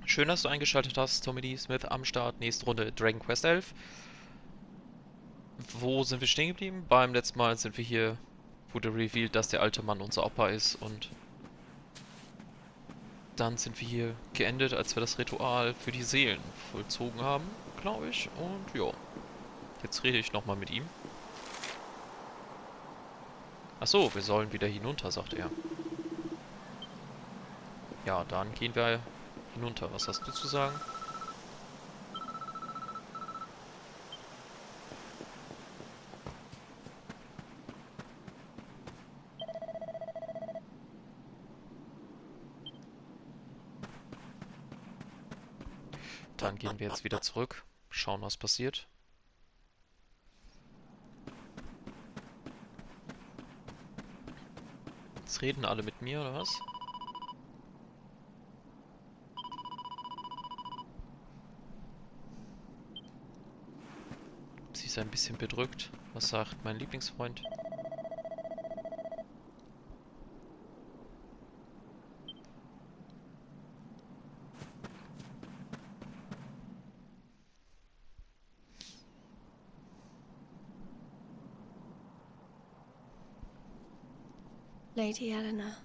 Schön, dass du eingeschaltet hast. Tommy Smith am Start. Nächste Runde Dragon Quest 11. Wo sind wir stehen geblieben? Beim letzten Mal sind wir hier, wurde revealed, dass der alte Mann unser Opa ist. Und dann sind wir hier geendet, als wir das Ritual für die Seelen vollzogen haben, glaube ich. Und ja, jetzt rede ich nochmal mit ihm. Achso, wir sollen wieder hinunter, sagt er. Ja, dann gehen wir hinunter. Was hast du zu sagen? Dann gehen wir jetzt wieder zurück. Schauen, was passiert. Jetzt reden alle mit mir, oder was? Sie ist ein bisschen bedrückt. Was sagt mein Lieblingsfreund? Lady Eleanor.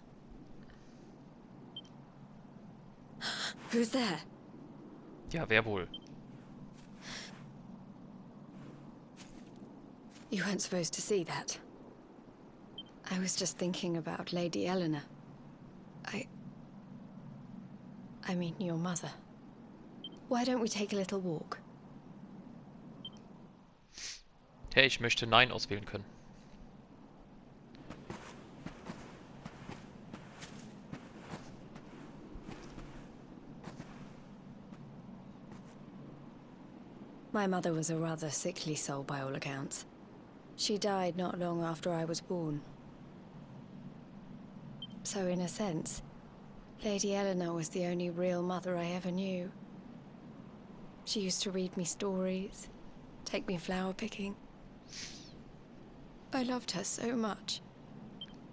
Who's there? Ja, wer wohl? You weren't supposed to see that. I was just thinking about Lady Eleanor. I mean, your mother. Why don't we take a little walk? Hey, ich möchte Nein auswählen können. My mother was a rather sickly soul by all accounts. She died not long after I was born. So in a sense, Lady Eleanor was the only real mother I ever knew. She used to read me stories, take me flower picking. I loved her so much.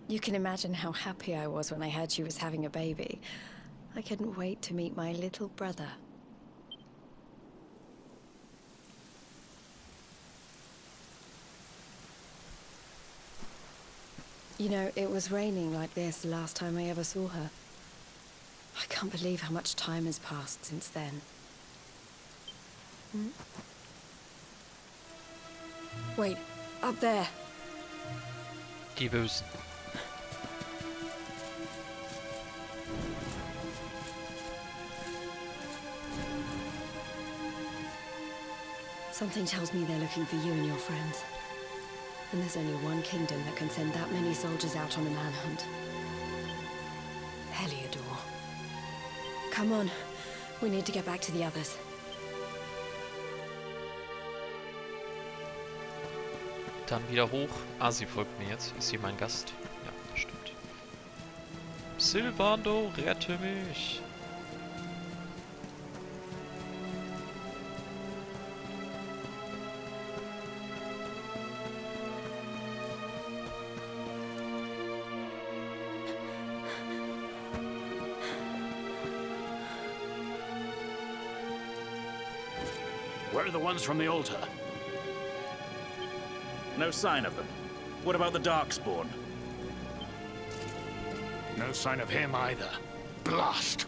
You can imagine how happy I was when I heard she was having a baby. I couldn't wait to meet my little brother. You know, it was raining like this the last time I ever saw her. I can't believe how much time has passed since then. Wait, up there. Die Bösen. Something tells me they're looking for you and your friends. And there's only one kingdom that can send that many soldiers out on a manhunt. Heliodor. Come on, we need to get back to the others. Dann wieder hoch. Ah, sie folgt mir jetzt. Ist sie mein Gast? Ja, das stimmt. Silvando, rette mich! Where are the ones from the altar? No sign of them. What about the Darkspawn? No sign of him either. Blast!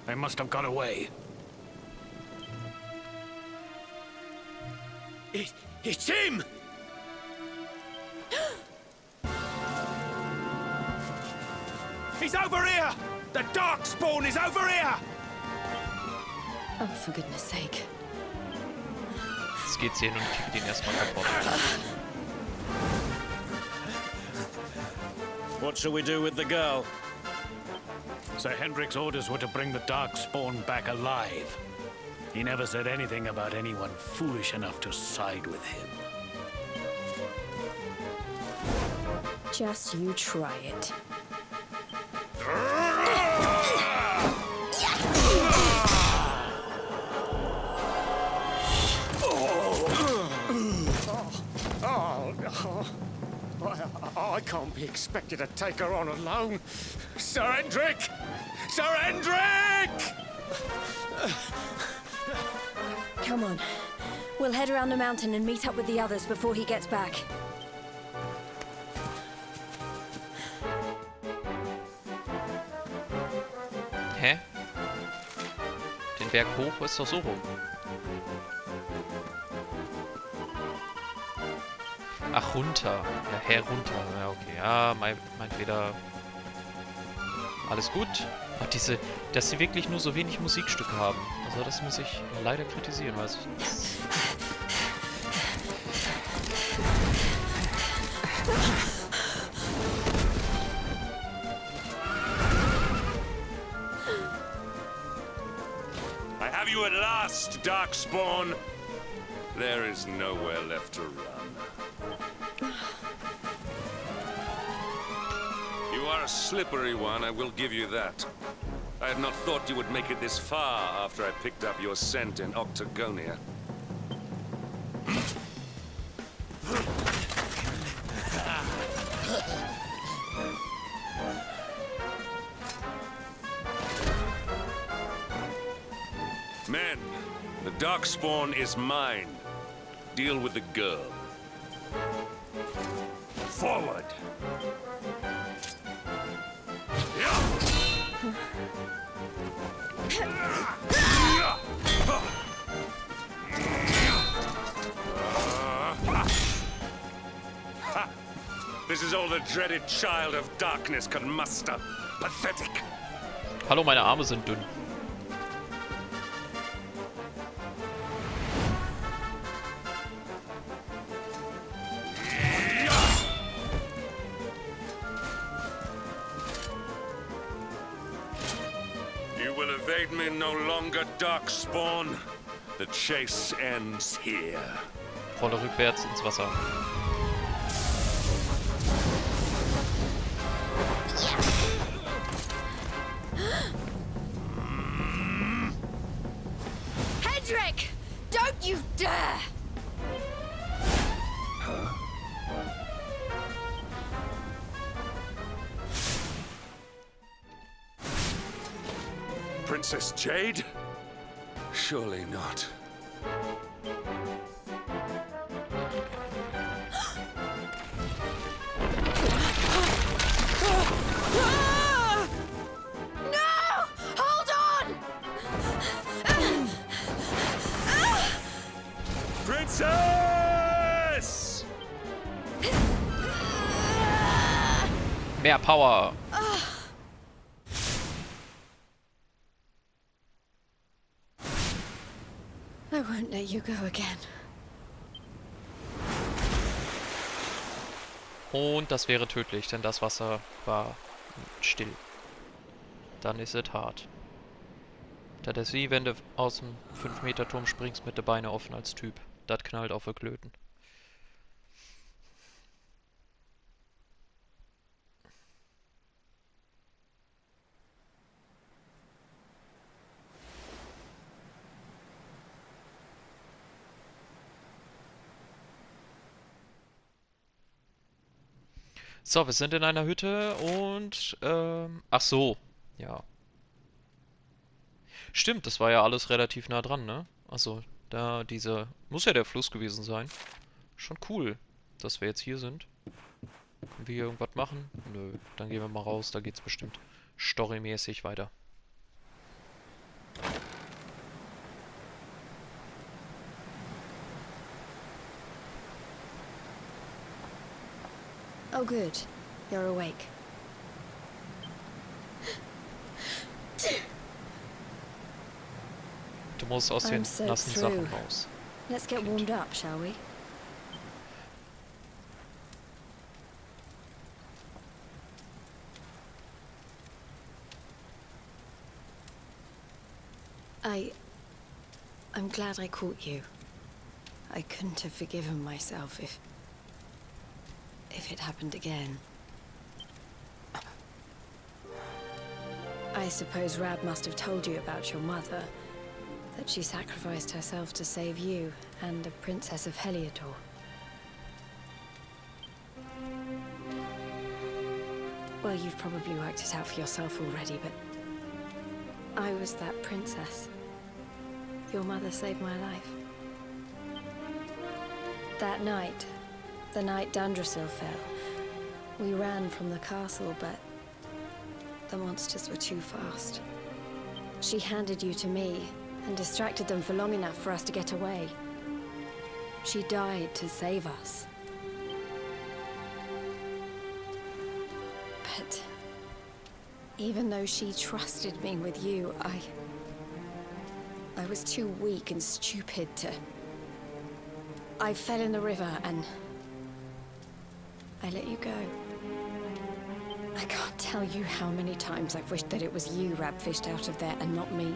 They must have got away. It's him! He's over here! The Darkspawn is over here! Oh, for goodness sake. Jetzt geht's hier hin und kickt ihn erstmal kaputt. What shall we do with the girl? Sir Hendrik's orders were to bring the Darkspawn back alive. He never said anything about anyone foolish enough to side with him. Just you try it. I can't be expected to take her on alone. Sir Hendrik! Sir Hendrik! Come on. We'll head around the mountain and meet up with the others before he gets back. Hä? Den Berg hoch ist doch so rum. Ach, runter. Ja, herunter. Ja, okay. Ja, mein Fehler. Alles gut. Ach, dass sie wirklich nur so wenig Musikstücke haben. Also das muss ich leider kritisieren, weiß ich nicht. I have you at last, Darkspawn. There is nowhere left to run. You are a slippery one, I will give you that. I had not thought you would make it this far after I picked up your scent in Octagonia. Men, the Darkspawn is mine. Deal with the girl. Forward! This is all the dreaded child of darkness can muster. Pathetic. Hallo, meine Arme sind dünn. You will evade me no longer, Darkspawn. The chase ends here. Rolle rückwärts ins Wasser. Hedrick! Don't you dare! Princess Jade? Surely not. No! Hold on! Princess! Mehr Power! I won't let you go again. Und das wäre tödlich, denn das Wasser war still. Dann ist es hart. Da der See, wenn du aus dem 5-Meter-Turm springst mit den Beinen offen als Typ. Das knallt auf der Klöten. So, wir sind in einer Hütte und, ach so, ja. Stimmt, das war ja alles relativ nah dran, ne? Also, muss ja der Fluss gewesen sein. Schon cool, dass wir jetzt hier sind. Können wir hier irgendwas machen? Nö, dann gehen wir mal raus, da geht's bestimmt storymäßig weiter. Oh good, you're awake. Du musst aus den I'm so nassen through. Sachen raus. Let's get warmed up, shall we? I'm glad I caught you. I couldn't have forgiven myself if it happened again. I suppose Rab must have told you about your mother, that she sacrificed herself to save you and the Princess of Heliodor. Well, you've probably worked it out for yourself already, but I was that princess. Your mother saved my life. That night, the night Dundrasil fell, we ran from the castle, but the monsters were too fast. She handed you to me and distracted them for long enough for us to get away. She died to save us. But even though she trusted me with you, I was too weak and stupid to... I fell in the river and I let you go. I can't tell you how many times I've wished that it was you Rab fished out of there and not me.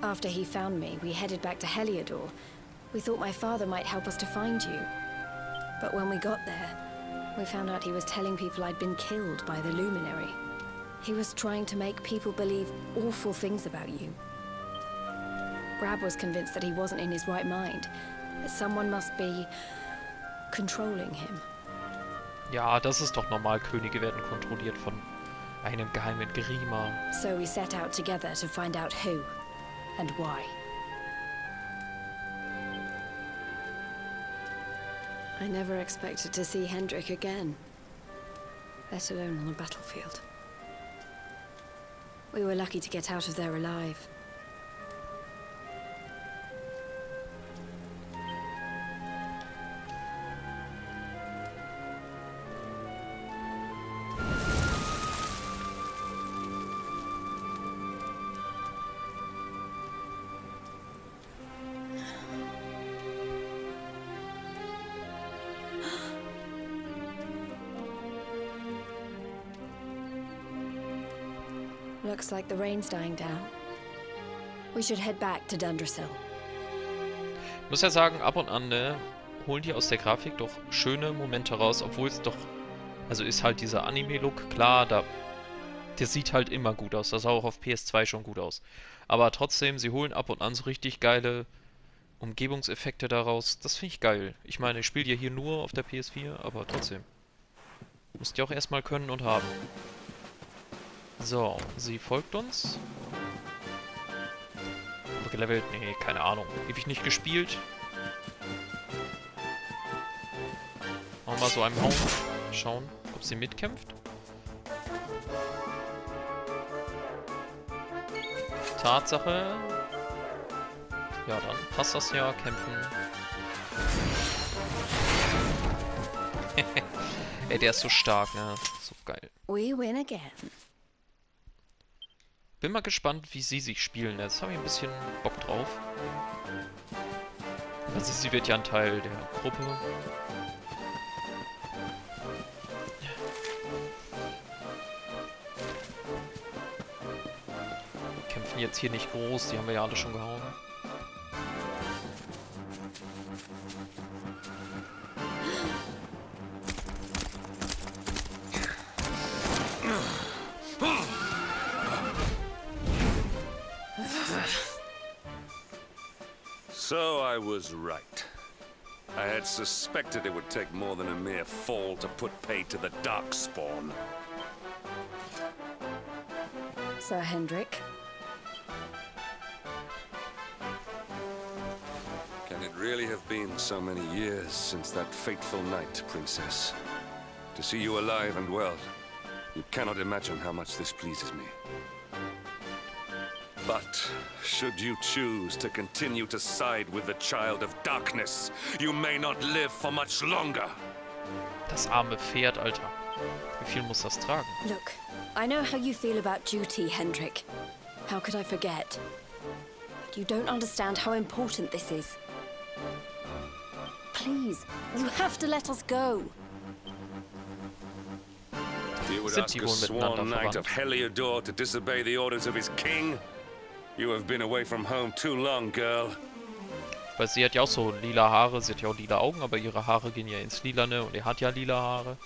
After he found me, we headed back to Heliodor. We thought my father might help us to find you. But when we got there, we found out he was telling people I'd been killed by the Luminary. He was trying to make people believe awful things about you. Rab was convinced that he wasn't in his right mind, that someone must be controlling him. Ja, das ist doch normal. Könige werden kontrolliert von einem geheimen Grima. So we set out together to find out who and why. I never expected to see Hendrik again, let alone on a battlefield. We were lucky to get out of there alive. Looks like the rain's dying down. We should head back to Dundrasil. Ich muss ja sagen, ab und an holen die aus der Grafik doch schöne Momente raus, obwohl es doch... Also ist halt dieser Anime-Look, klar, der sieht halt immer gut aus. Das sah auch auf PS2 schon gut aus. Aber trotzdem, sie holen ab und an so richtig geile Umgebungseffekte daraus. Das finde ich geil. Ich meine, ich spiele ja hier nur auf der PS4, aber trotzdem. Musst ihr auch erstmal können und haben. So, sie folgt uns. Gelevelt? Nee, keine Ahnung. Ewig nicht gespielt. Machen wir so einem Hauen. Schauen, ob sie mitkämpft. Tatsache. Ja, dann passt das ja. Kämpfen. Ey, der ist so stark, ne? So geil. We win again. Bin mal gespannt, wie sie sich spielen. Jetzt habe ich ein bisschen Bock drauf. Also sie wird ja ein Teil der Gruppe. Wir kämpfen jetzt hier nicht groß, die haben wir ja alle schon gehauen. So I was right. I had suspected it would take more than a mere fall to put pay to the Darkspawn. Sir Hendrik. Can it really have been so many years since that fateful night, Princess? To see you alive and well, you cannot imagine how much this pleases me. But, should you choose to continue to side with the Child of Darkness, you may not live for much longer. Das arme Pferd, Alter. Wie viel muss das tragen? Look, I know how you feel about duty, Hendrik. How could I forget? But you don't understand how important this is. Please, you have to let us go. You would Sind ask die a wohl miteinander sworn knight verwandt? of Heliodor to disobey the orders of his king? You have been away from home too long, girl. Weil sie hat ja auch so lila Haare, sie hat ja auch lila Augen, aber ihre Haare gehen ja ins Lilane und er hat ja lila Haare.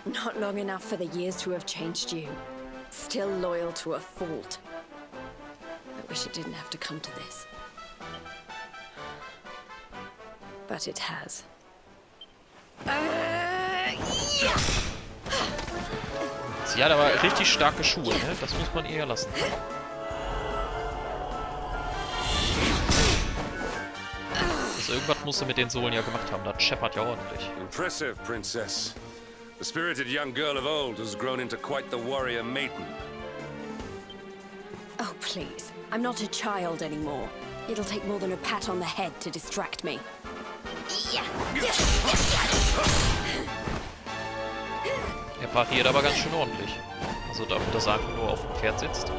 Not long enough for the years to have changed you. Still loyal to a fault. I wish it didn't have to come to this. But it has. Sie hat aber richtig starke Schuhe, ne? Das muss man ihr lassen. Also irgendwas muss sie mit den Sohlen ja gemacht haben. Das scheppert ja ordentlich. Impressive, Princess. The spirited young girl of old has grown into quite the warrior maiden. Oh, please. I'm not a child anymore. It'll take more than a pat on the head to distract me. Er pariert aber ganz schön ordentlich. Also da, dass er einfach nur auf dem Pferd sitzt.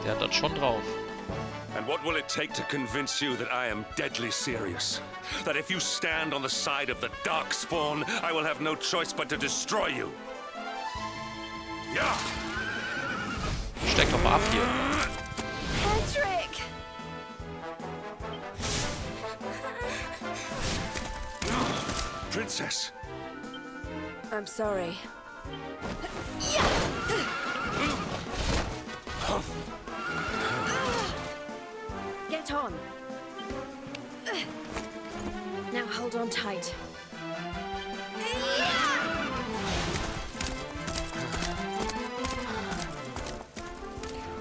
Der hat das schon drauf. And what will it take to convince you that I am deadly serious? That if you stand on the side of the Darkspawn, I will have no choice but to destroy you? Ja! Steck doch mal ab hier. Patrick! Princess! I'm sorry. Get on. Now hold on tight.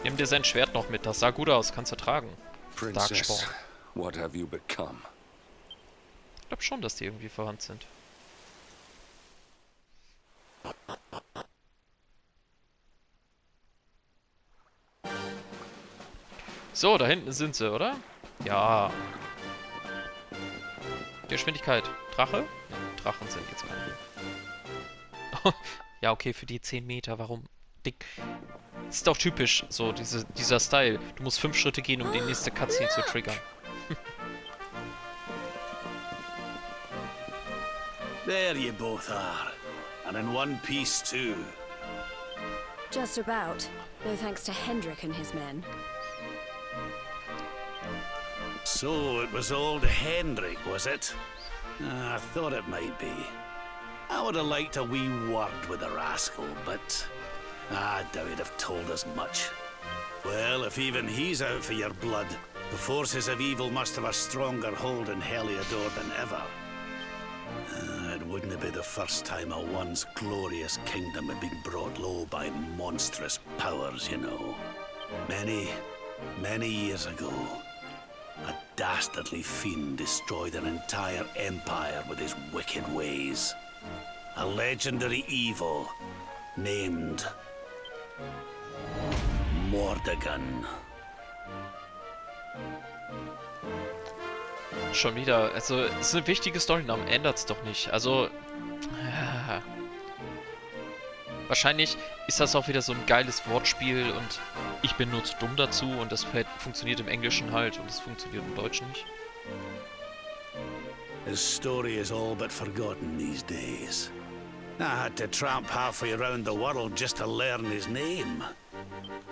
Nimm dir sein Schwert noch mit. Das sah gut aus. Kannst du tragen. Princess, Darkspawn. what have you become? Ich glaube schon, dass die irgendwie verwandt sind. So, da hinten sind sie, oder? Ja. Geschwindigkeit. Drache? Ja, Drachen sind jetzt mal. Ja, okay, für die 10 Meter. Warum? Dick. Das ist doch typisch, so dieser Style. Du musst 5 Schritte gehen, um die nächste Cutscene zu triggern. There you both are. And in one piece, too. Just about. No thanks to Hendrik and his men. So it was old Hendrik, was it? I thought it might be. I would have liked a wee word with the rascal, but I doubt he'd have told us much. Well, if even he's out for your blood, the forces of evil must have a stronger hold in Heliodor than ever. It wouldn't be the first time a once glorious kingdom had been brought low by monstrous powers, you know. Many years ago, a dastardly fiend destroyed an entire empire with his wicked ways. A legendary evil named Mordegon. Schon wieder. Also, es ist eine wichtige Story, aber ändert's doch nicht. Also, wahrscheinlich ist das auch wieder so ein geiles Wortspiel und ich bin nur zu dumm dazu und das funktioniert im Englischen halt und es funktioniert im Deutschen nicht. His story is all but forgotten these days. I had to tramp halfway around the world just to learn his name.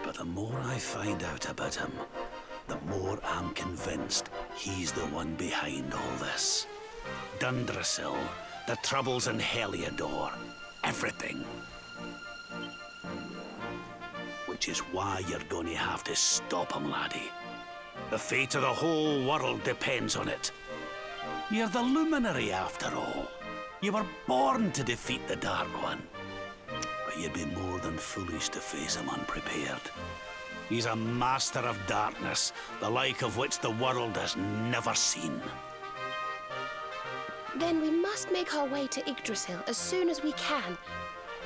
But the more I find out about him, the more I'm convinced he's the one behind all this. Dundrasil, the troubles in Heliodor, everything. Which is why you're going to have to stop him, laddie. The fate of the whole world depends on it. You're the luminary, after all. You were born to defeat the Dark One. But you'd be more than foolish to face him unprepared. He's a master of darkness, the like of which the world has never seen. Then we must make our way to Yggdrasil as soon as we can.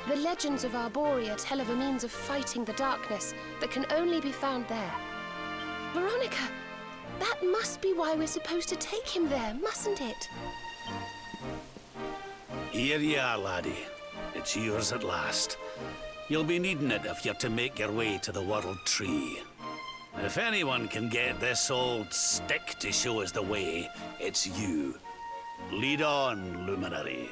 The legends of Arborea tell of a means of fighting the darkness that can only be found there. Veronica, that must be why we're supposed to take him there, mustn't it? Here you are, laddie. It's yours at last. You'll be needing it if you're to make your way to the World Tree. If anyone can get this old stick to show us the way, it's you. Lead on, luminary.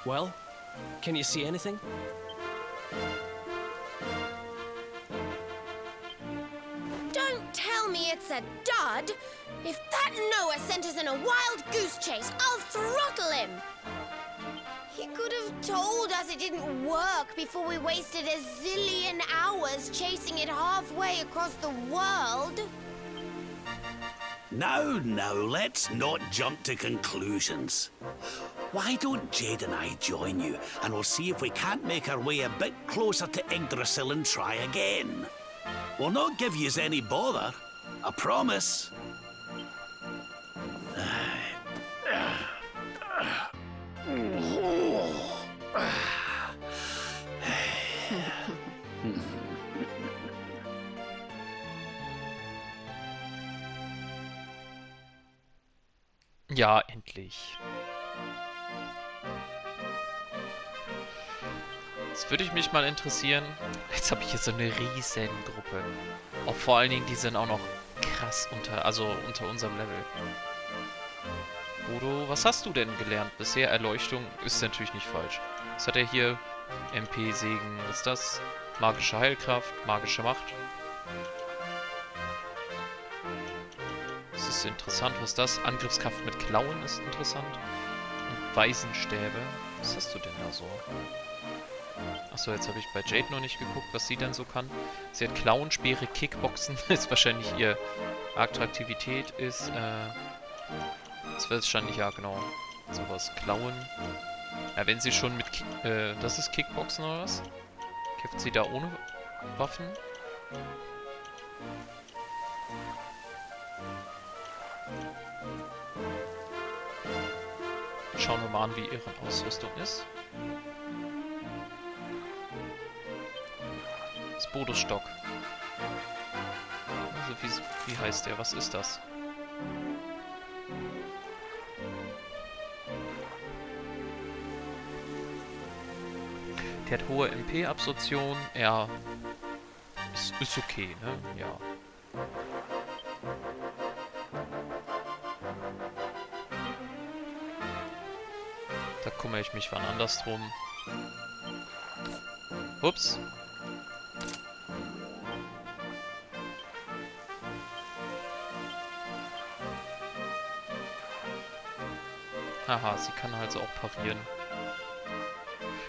Well, can you see anything? Don't tell me it's a dud! If that Noah sent us in a wild goose chase, I'll throttle him! He could have told us it didn't work before we wasted a zillion hours chasing it halfway across the world. Now, let's not jump to conclusions. Why don't Jade and I join you, and we'll see if we can't make our way a bit closer to Yggdrasil and try again. We'll not give yous any bother, I promise. Ja, endlich. Jetzt würde ich mich mal interessieren. Jetzt habe ich hier so eine riesen Gruppe. Auch vor allen Dingen, die sind auch noch krass unter unserem Level. Bodo, was hast du denn gelernt bisher? Erleuchtung ist natürlich nicht falsch. Was hat er hier? MP, Segen, was ist das? Magische Heilkraft, magische Macht. Das ist interessant, was ist das? Angriffskraft mit Klauen ist interessant. Und Weisenstäbe. Was hast du denn da so? Achso, jetzt habe ich bei Jade noch nicht geguckt, was sie denn so kann. Sie hat Klauen, Speere, Kickboxen. Ist wahrscheinlich ihr Attraktivität ist, das wäre wahrscheinlich, ja genau. Sowas. Klauen. Ja, wenn sie schon mit das ist Kickboxen oder was? Kämpft sie da ohne Waffen? Schauen wir mal an, wie ihre Ausrüstung ist. Das Bodostock. Also wie heißt der? Was ist das? Der hat hohe MP-Absorption. Ja. Ist okay, ne? Ja. Da kümmere ich mich wann anders drum. Ups. Haha, sie kann also auch parieren.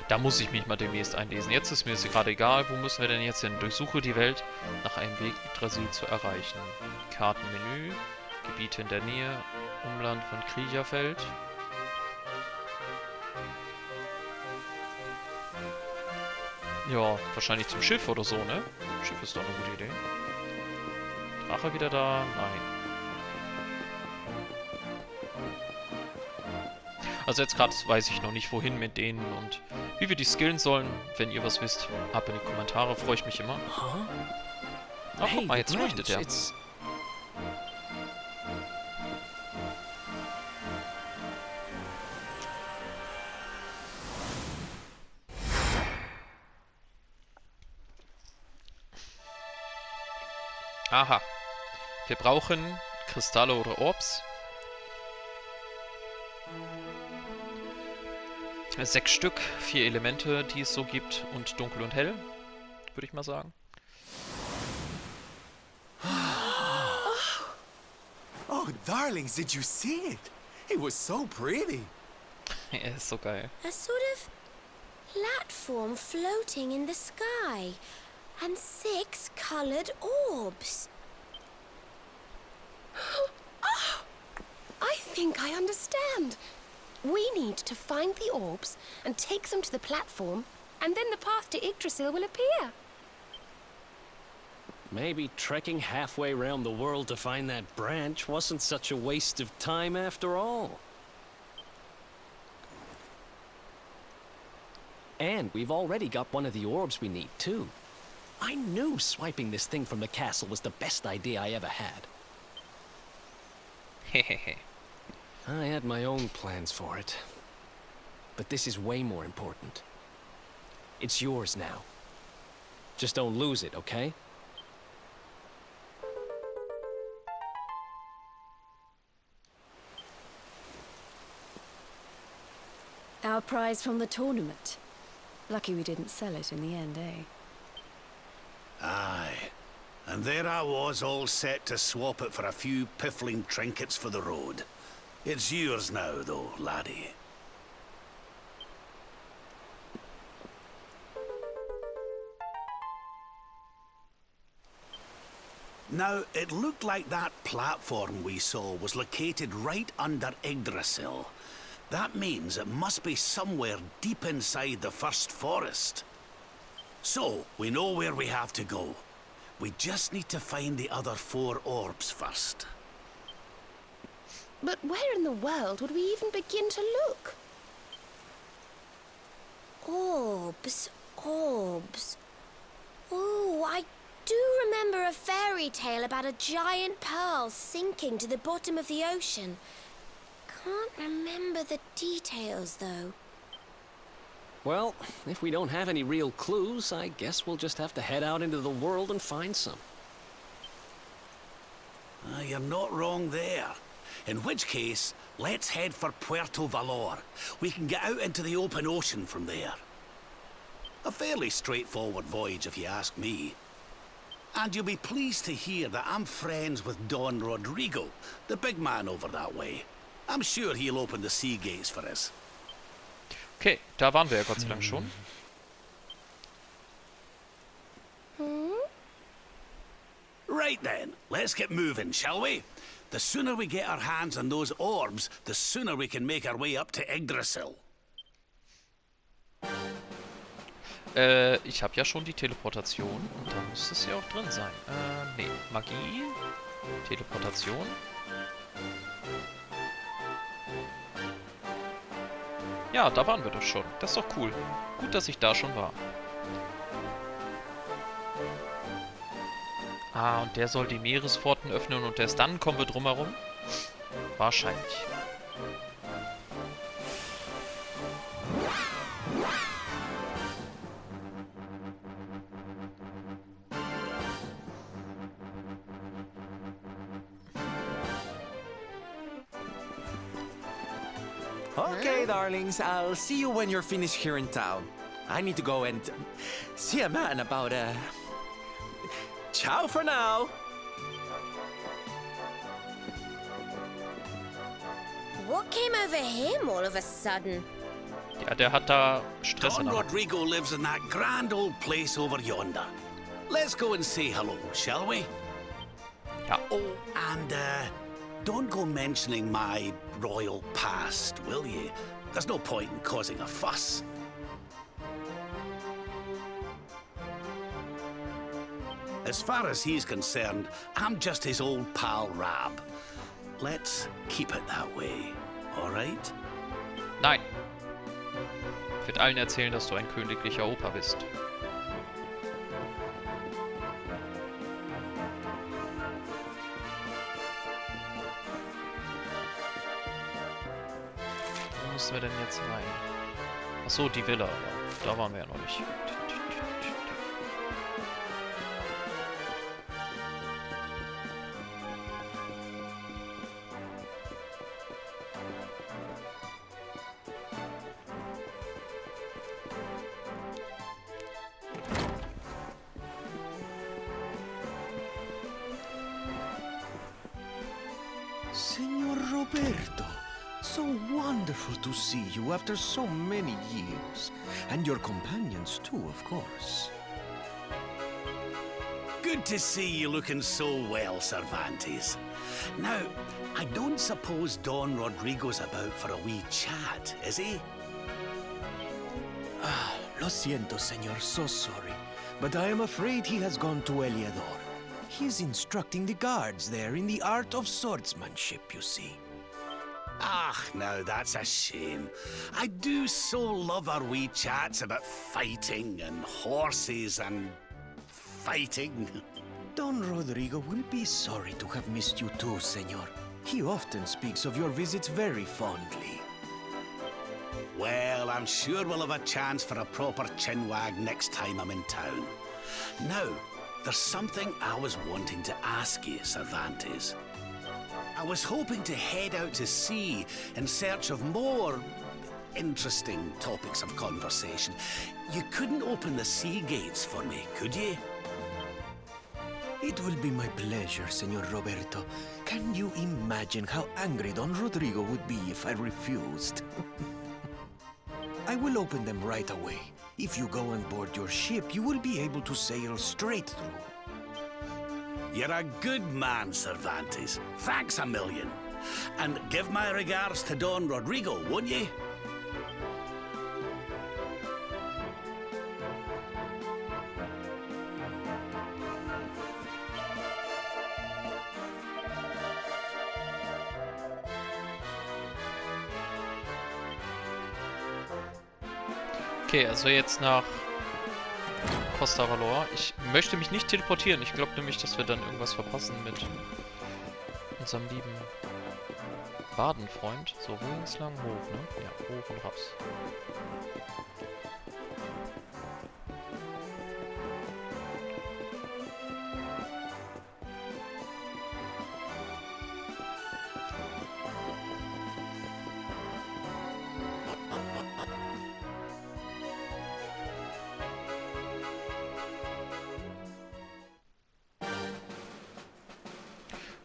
Da muss ich mich mal demnächst einlesen. Jetzt ist mir gerade egal. Wo müssen wir denn jetzt hin? Durchsuche die Welt nach einem Weg, Yggdrasil zu erreichen. Kartenmenü. Gebiete in der Nähe. Umland von Kriegerfeld. Ja, wahrscheinlich zum Schiff oder so, ne? Schiff ist doch eine gute Idee. Drache wieder da? Nein. Also jetzt gerade weiß ich noch nicht, wohin mit denen und wie wir die skillen sollen. Wenn ihr was wisst, ab in die Kommentare, freue ich mich immer. Ach, guck mal, jetzt leuchtet er. Aha. Wir brauchen Kristalle oder Orbs. 6 Stück, 4 Elemente, die es so gibt und dunkel und hell, würde ich mal sagen. Oh, darlings, did you see it? It was so pretty. Er ist so geil. A sort of platform floating in the sky. And 6 colored orbs. Oh, I think I understand. We need to find the orbs and take them to the platform, and then the path to Yggdrasil will appear. Maybe trekking halfway around the world to find that branch wasn't such a waste of time after all. And we've already got one of the orbs we need, too. I knew swiping this thing from the castle was the best idea I ever had. Hehehe. I had my own plans for it. But this is way more important. It's yours now. Just don't lose it, okay? Our prize from the tournament. Lucky we didn't sell it in the end, eh? Aye. And there I was, all set to swap it for a few piffling trinkets for the road. It's yours now, though, laddie. Now, it looked like that platform we saw was located right under Yggdrasil. That means it must be somewhere deep inside the first forest. So, we know where we have to go. We just need to find the other 4 orbs first. But where in the world would we even begin to look? Orbs, orbs. Oh, I do remember a fairy tale about a giant pearl sinking to the bottom of the ocean. Can't remember the details, though. Well, if we don't have any real clues, I guess we'll just have to head out into the world and find some. You're not wrong there. In which case, let's head for Puerto Valor. We can get out into the open ocean from there. A fairly straightforward voyage, if you ask me. And you'll be pleased to hear that I'm friends with Don Rodrigo, the big man over that way. I'm sure he'll open the sea gates for us. Okay, da waren wir ja Gott sei Dank schon. Right then, let's get moving, shall we? The sooner we get our hands on those orbs, the sooner we can make our way up to Yggdrasil. Ich habe ja schon die Teleportation und da müsste es ja auch drin sein. Nee, Magie, Teleportation. Ja, da waren wir doch schon. Das ist doch cool. Gut, dass ich da schon war. Ah, und der soll die Meerespforten öffnen und erst dann kommen wir drumherum? Wahrscheinlich. Okay, darlings, I'll see you when you're finished here in town. I need to go and see a man about Ciao for now. What came over him all of a sudden? Ja, der hat da Stress in Don der Hand. Rodrigo lives in that grand old place over yonder. Let's go and say hello, shall we? Ja. Oh, and don't go mentioning my royal past, will ye? There's no point in causing a fuss. As far as he's concerned, I'm just his old pal Rab. Let's keep it that way, all right? Nein. Ich werde allen erzählen, dass du ein königlicher Opa bist. Wo müssen wir denn jetzt rein? Achso, die Villa. Ja, da waren wir ja noch nicht. Signor Roberto, so wonderful to see you after so many years. And your companions too, of course. Good to see you looking so well, Cervantes. Now, I don't suppose Don Rodrigo's about for a wee chat, is he? Lo siento, senor, so sorry. But I am afraid he has gone to Heliodor. He is instructing the guards there in the art of swordsmanship, you see. Ah, now that's a shame. I do so love our wee chats about fighting and horses and fighting. Don Rodrigo will be sorry to have missed you too, senor. He often speaks of your visits very fondly. Well, I'm sure we'll have a chance for a proper chinwag next time I'm in town. Now, there's something I was wanting to ask you, Cervantes. I was hoping to head out to sea in search of more interesting topics of conversation. You couldn't open the sea gates for me, could you? It will be my pleasure, Senor Roberto. Can you imagine how angry Don Rodrigo would be if I refused? I will open them right away. If you go on board your ship, you will be able to sail straight through. You're a good man, Cervantes. Thanks a million. And give my regards to Don Rodrigo, won't ye? Okay, also jetzt nach Costa Valor. Ich möchte mich nicht teleportieren. Ich glaube nämlich, dass wir dann irgendwas verpassen mit unserem lieben Badenfreund. So, wo ging's lang? Hoch, ne? Ja, hoch und raus.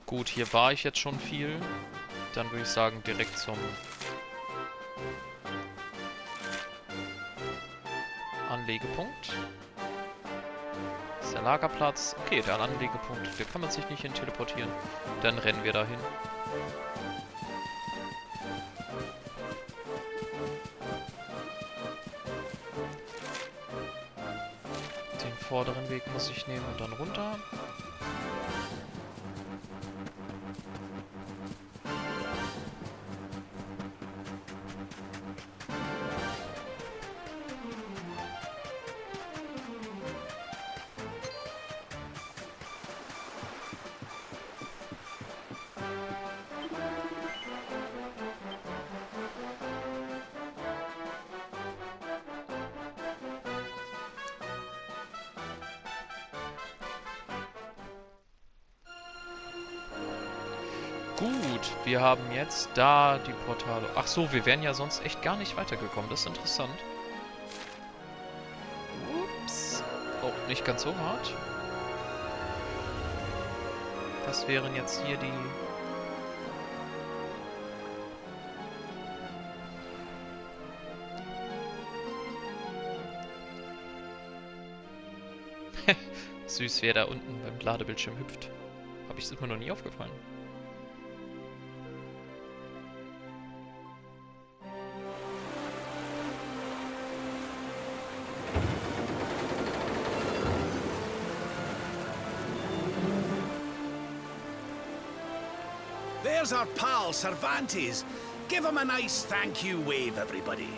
Gut, hier war ich jetzt schon viel. Dann würde ich sagen, direkt zum Anlegepunkt. Das ist der Lagerplatz. Okay, der Anlegepunkt. Hier kann man sich nicht hin teleportieren. Dann rennen wir dahin. Den vorderen Weg muss ich nehmen und dann runter. Gut, wir haben jetzt da die Portale. Ach so, wir wären ja sonst echt gar nicht weitergekommen. Das ist interessant. Ups. Oh, nicht ganz so hart. Das wären jetzt hier die... Süß, wer da unten beim Ladebildschirm hüpft. Ist mir noch nie aufgefallen. There's our pal, Cervantes. Give him a nice thank you wave, everybody.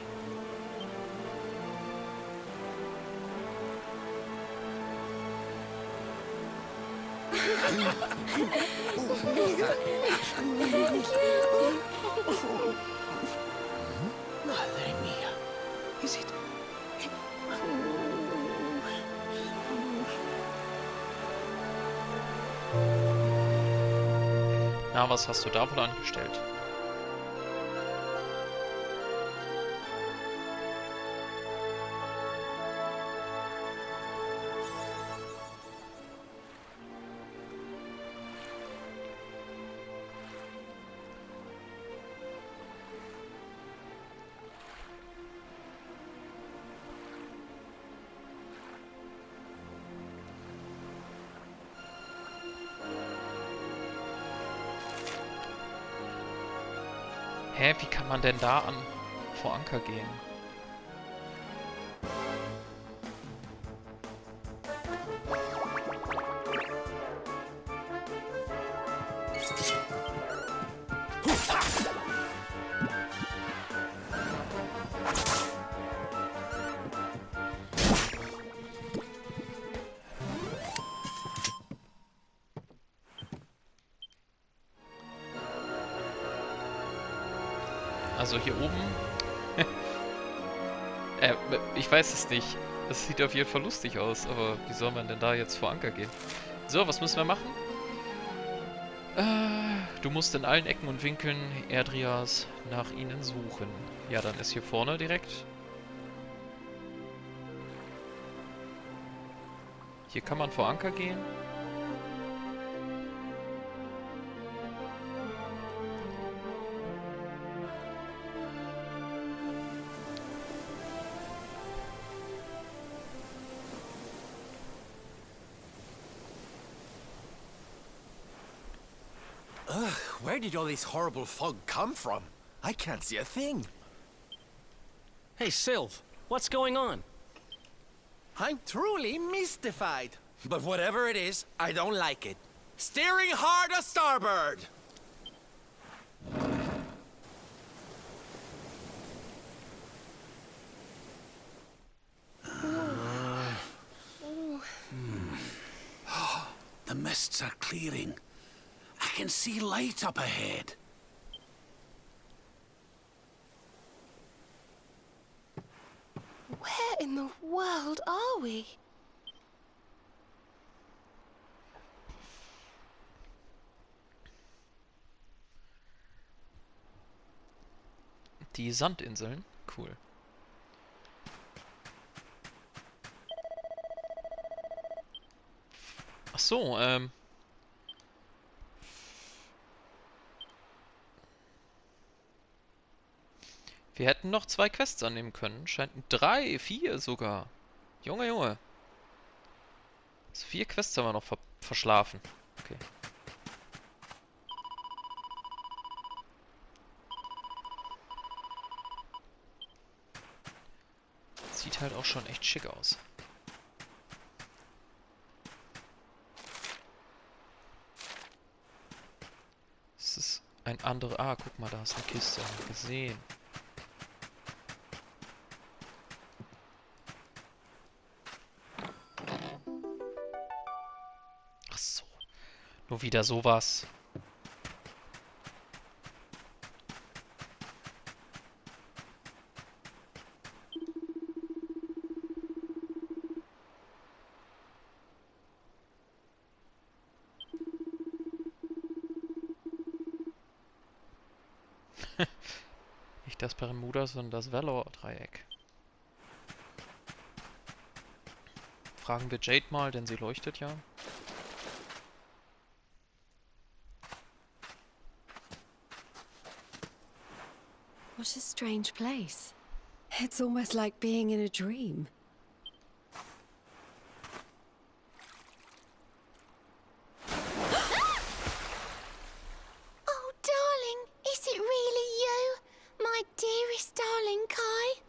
Madre mia. Is it? Na, was hast du da wohl angestellt? Hä, wie kann man denn da vor Anker gehen? Also hier oben... ich weiß es nicht. Das sieht auf jeden Fall lustig aus, aber wie soll man denn da jetzt vor Anker gehen? So, was müssen wir machen? Du musst in allen Ecken und Winkeln Erdrias nach ihnen suchen. Ja, dann ist hier vorne direkt. Hier kann man vor Anker gehen. Ugh, where did all this horrible fog come from? I can't see a thing. Hey, Sylv, what's going on? I'm truly mystified. But whatever it is, I don't like it. Steering hard a starboard! The mists are clearing. I can see light up ahead. Where in the world are we? Die Sandinseln? Cool. Ach so, wir hätten noch 2 Quests annehmen können. Scheint 3, 4 sogar. Junge, Junge. Also 4 Quests haben wir noch verschlafen. Okay. Sieht halt auch schon echt schick aus. Es ist ein anderer... Ah, guck mal, da ist eine Kiste. Gesehen. Ach so. Nur wieder sowas. Nicht das Bermuda, sondern das Valor-Dreieck. Fragen wir Jade mal, denn sie leuchtet ja. What a strange place. It's almost like being in a dream. Oh, darling, is it really you? My dearest darling Kai?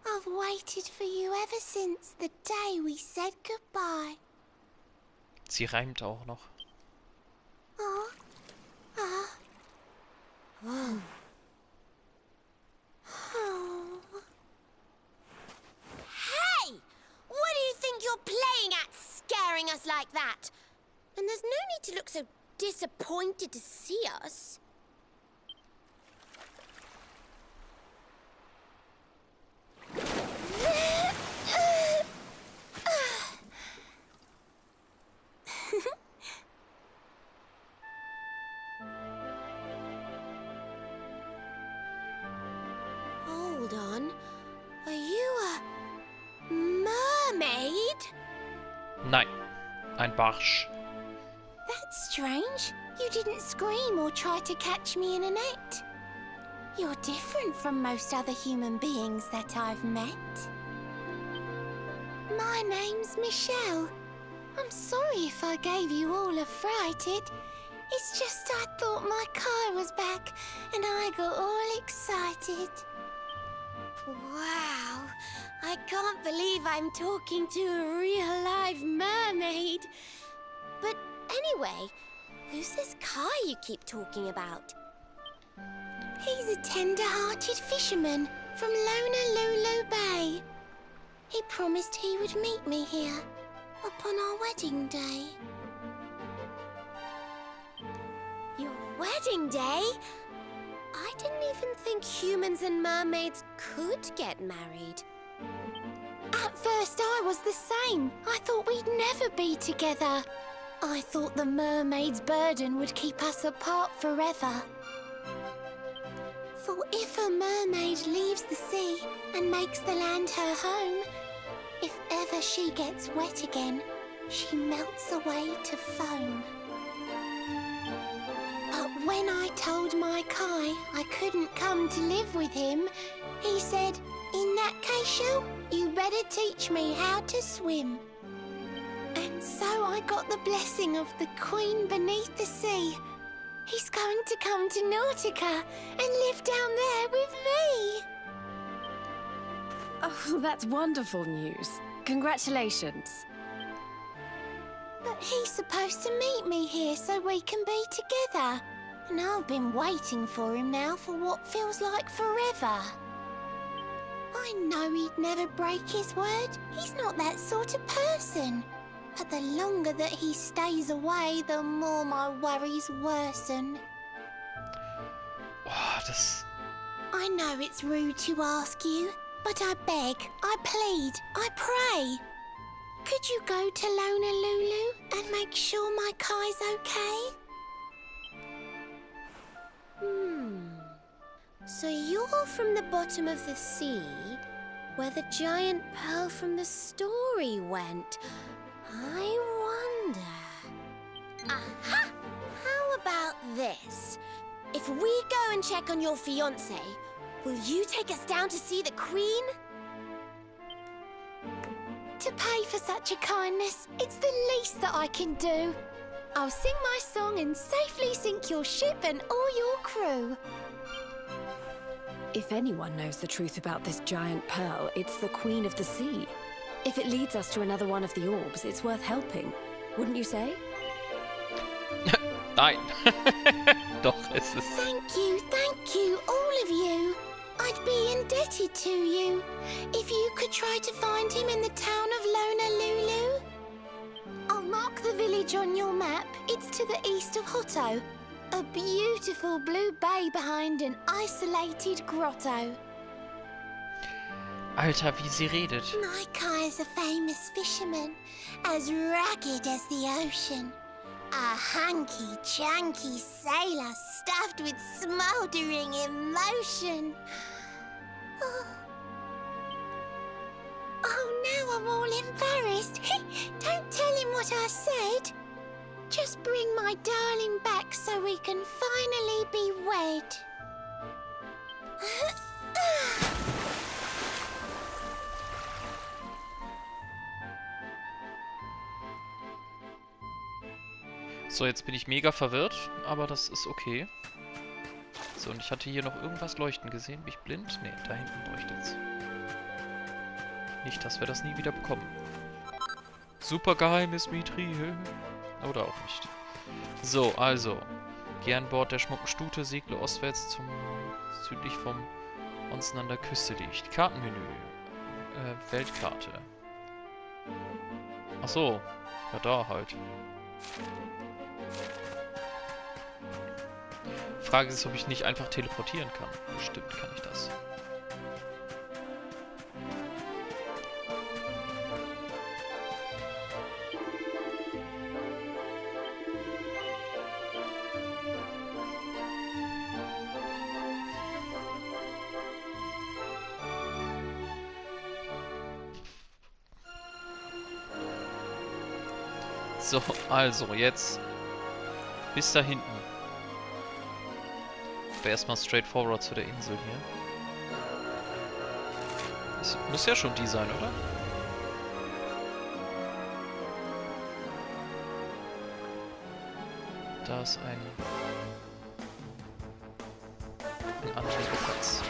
I've waited for you ever since the day we said goodbye. Sie reimt auch noch. Oh. Ah. Oh. Oh. Hey! What do you think you're playing at, scaring us like that? And there's no need to look so disappointed to see us. Hold on. Are you a mermaid? Nein, ein Barsch. That's strange. You didn't scream or try to catch me in a net. You're different from most other human beings that I've met. My name's Michelle. I'm sorry if I gave you all a fright. It's just I thought my Kai was back and I got all excited. Wow, I can't believe I'm talking to a real live mermaid. But anyway, who's this Kai you keep talking about? He's a tender-hearted fisherman from Honolulu Bay. He promised he would meet me here upon our wedding day. Your wedding day? I didn't even think humans and mermaids could get married. At first I was the same. I thought we'd never be together. I thought the mermaid's burden would keep us apart forever. For if a mermaid leaves the sea and makes the land her home, if ever she gets wet again, she melts away to foam. But when I told my Kai I couldn't come to live with him, he said, "In that case, you better teach me how to swim." And so I got the blessing of the Queen beneath the sea. He's going to come to Nautica and live down there with me. Oh, that's wonderful news. Congratulations. But he's supposed to meet me here so we can be together. And I've been waiting for him now for what feels like forever. I know he'd never break his word. He's not that sort of person. But the longer that he stays away, the more my worries worsen. Oh, das... I know it's rude to ask you, but I beg, I plead, I pray. Could you go to Honolulu and make sure my Kai's okay? So you're from the bottom of the sea, where the giant pearl from the story went. I wonder... Aha! How about this? If we go and check on your fiancé, will you take us down to see the Queen? To pay for such a kindness, it's the least that I can do. I'll sing my song and safely sink your ship and all your crew. If anyone knows the truth about this giant pearl, it's the Queen of the Sea. If it leads us to another one of the orbs, it's worth helping. Wouldn't you say? Nein. Doch, es ist... Thank you, all of you. I'd be indebted to you. If you could try to find him in the town of Honolulu. I'll mark the village on your map. It's to the east of Hotto. A beautiful blue bay behind an isolated grotto. Alter, wie sie redet. My Kai is a famous fisherman, as rugged as the ocean. A hanky-chanky sailor stuffed with smouldering emotion. Oh, now I'm all embarrassed. Don't tell him what I said. Just bring my darling back so we can finally be wed. So, jetzt bin ich mega verwirrt, aber das ist okay. So, und ich hatte hier noch irgendwas leuchten gesehen. Bin ich blind? Ne, da hinten leuchtet's. Nicht, dass wir das nie wieder bekommen. Super geheimes Mitri. Oder auch nicht. So, also. Geh an Bord der schmucken Stute, segle ostwärts zum südlich vom Onsen an der Küste liegt. Kartenmenü. Weltkarte. Ach so. Ja, da halt. Frage ist, ob ich nicht einfach teleportieren kann. Bestimmt kann ich das. So, also jetzt bis da hinten. Aber erstmal straight forward zu der Insel hier. Das muss ja schon die sein, oder? Da ist ein Anlegeplatz.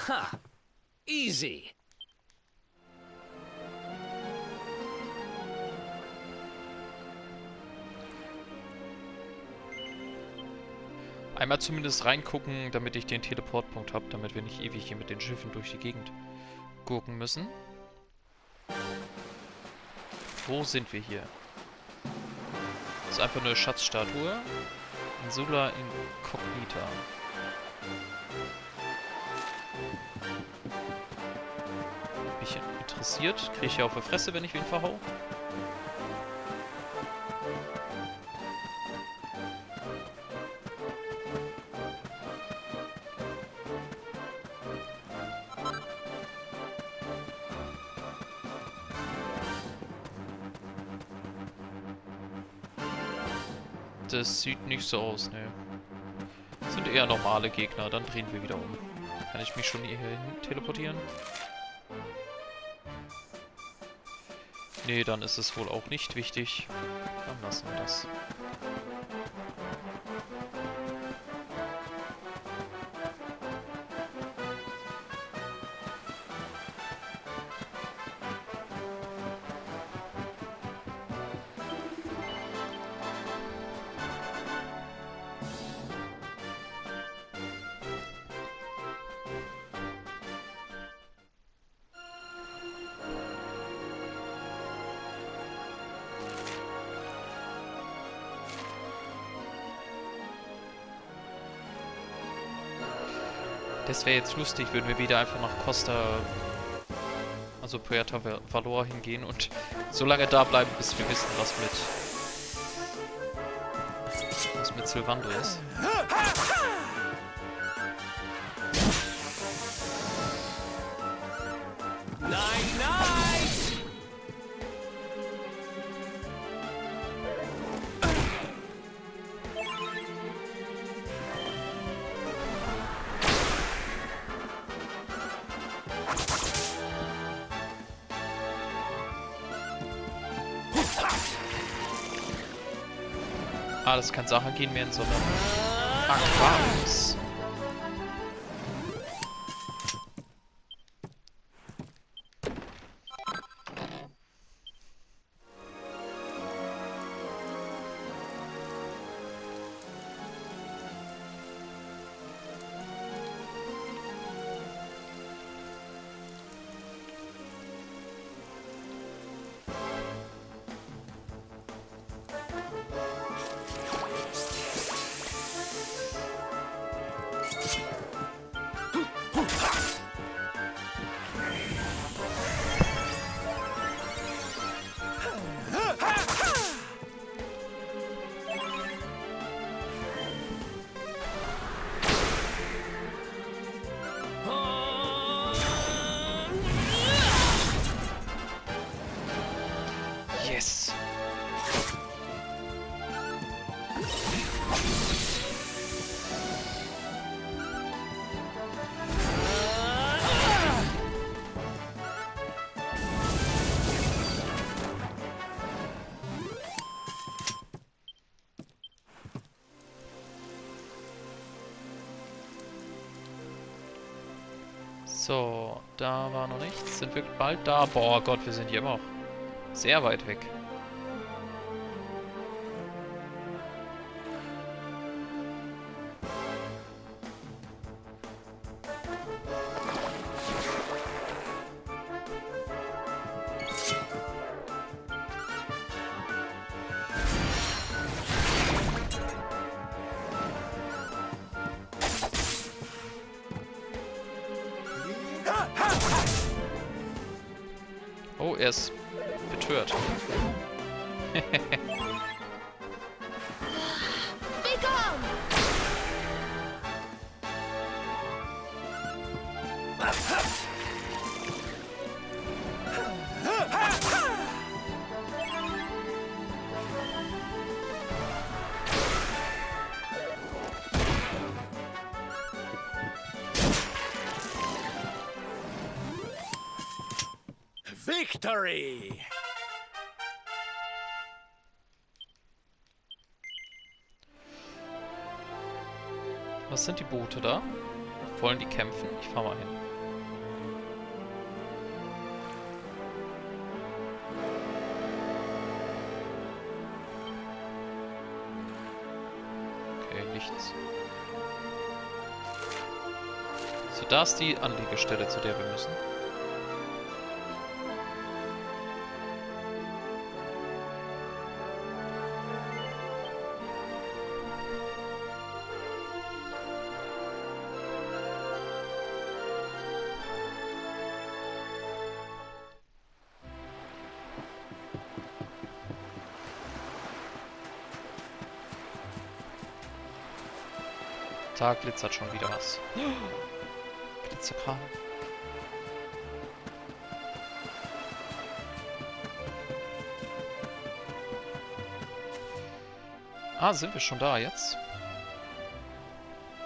Ha! Easy! Einmal zumindest reingucken, damit ich den Teleportpunkt habe, damit wir nicht ewig hier mit den Schiffen durch die Gegend gucken müssen. Wo sind wir hier? Das ist einfach eine Schatzstatue. Insula Incognita. Bisschen passiert. Kriege ich ja auf die Fresse, wenn ich ihn verhau. Das sieht nicht so aus, ne. Das sind eher normale Gegner, dann drehen wir wieder um. Kann ich mich schon hier hin teleportieren? Nee, dann ist es wohl auch nicht wichtig. Dann lassen wir das. Das wäre jetzt lustig, würden wir wieder einfach nach Costa, also Puerto Valor hingehen und so lange da bleiben, bis wir wissen, was mit Sylvando ist. Nein, nein! Ah, das ist kein Sachen mehr, sondern Aquarius. Yes. So, da war noch nichts. Sind wir bald da? Boah Gott, wir sind hier immer noch sehr weit weg. Oh, er ist betört. Victory! Was sind die Boote da? Wollen die kämpfen? Ich fahr mal hin. Okay, nichts. So, da ist die Anlegestelle, zu der wir müssen. Da glitzert schon wieder was. Glitzerkram. Ah, sind wir schon da jetzt?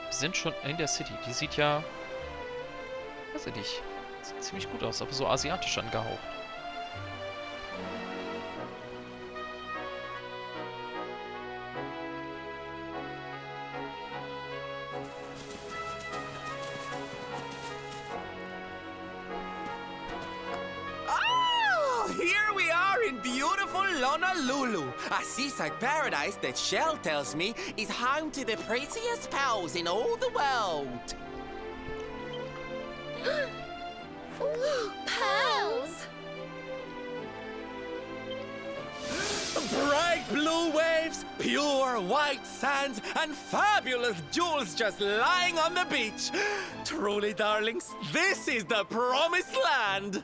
Wir sind schon in der City. Die sieht ja... weiß ich nicht. Sieht ziemlich gut aus, aber so asiatisch angehaucht. Here we are in beautiful Honolulu, a seaside paradise that Shell tells me is home to the prettiest pals in all the world. Pearls! Bright blue waves, pure white sands, and fabulous jewels just lying on the beach. Truly, darlings, this is the promised land.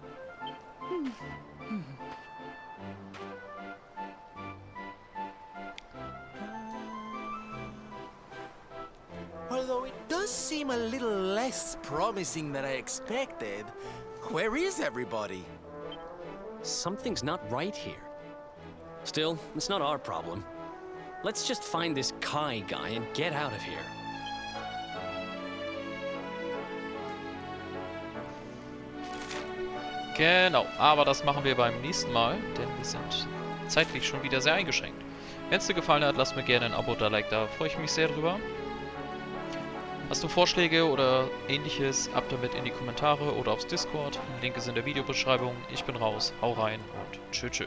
Although it does seem a little less promising than I expected. Where is everybody? Something's not right here. Still, it's not our problem. Let's just find this Kai guy and get out of here. Genau, aber das machen wir beim nächsten Mal, denn wir sind zeitlich schon wieder sehr eingeschränkt. Wenn es dir gefallen hat, lass mir gerne ein Abo oder Like da, freue ich mich sehr drüber. Hast du Vorschläge oder ähnliches, ab damit in die Kommentare oder aufs Discord. Link ist in der Videobeschreibung. Ich bin raus, hau rein und tschö tschö.